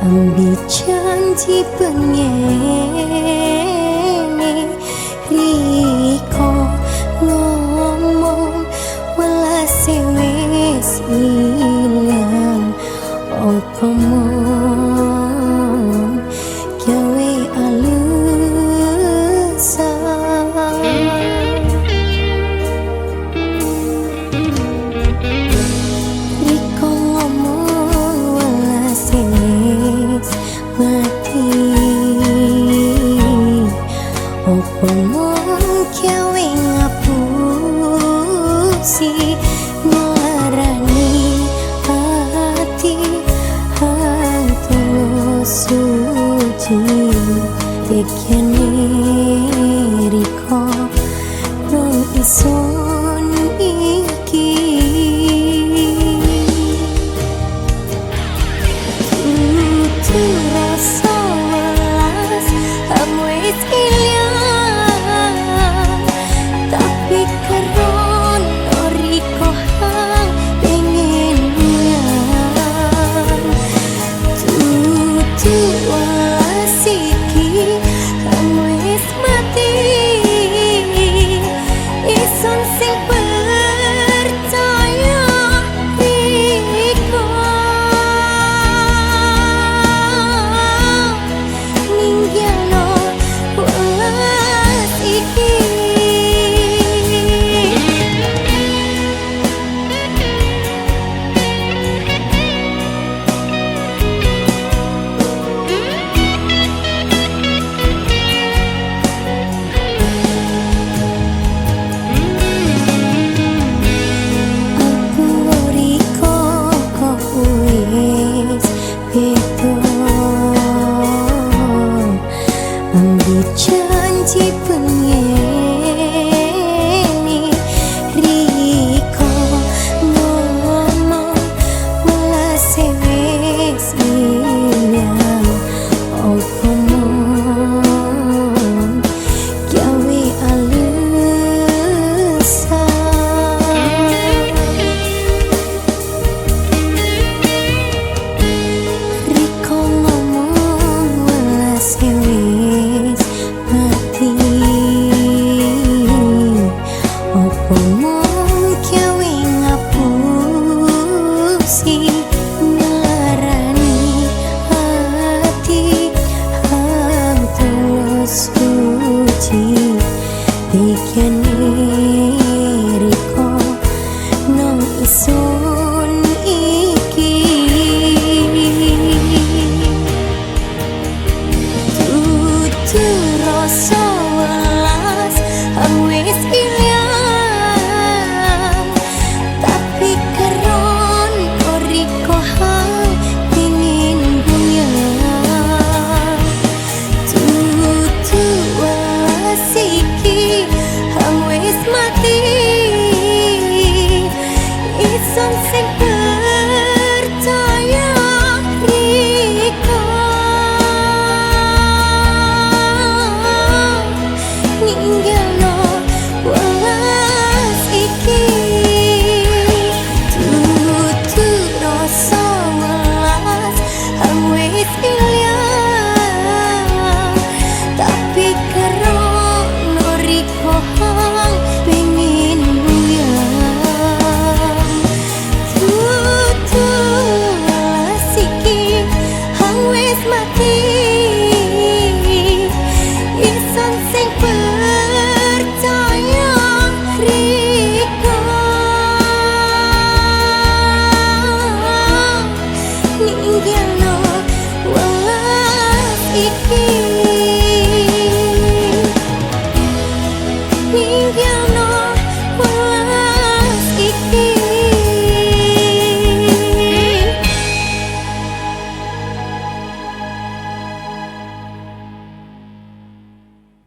Ambil janji pengene Riko ngomong welas wis ilang opo mong gawe alasan Riko ngomong welas wis mati opo mong gawe ngapusi ngelarani hati hantu suci tekene Riko nang ison iki rasa welas wis ilang tapi karon Riko hang pengen nyang tutu welas iki wis mati ison sing percaya Riko ninggalo welas iki ambil janji pengene Riko ngomong welas wis ilang opo mong gawe alasan Riko ngomong welas wis mati opo mong gawe ngapusi ngelarani hati hantu suci tekene Riko nang ison iki tutu rasa welas wis ilang tapi karon Riko hang pengen bunyang tutu welas iki wis mati ison sing percaya Riko ninggalo welas iki tutu rasa welas wis ilang tapi karon Riko hang pengen bunyang tutu welas iki wis mati ison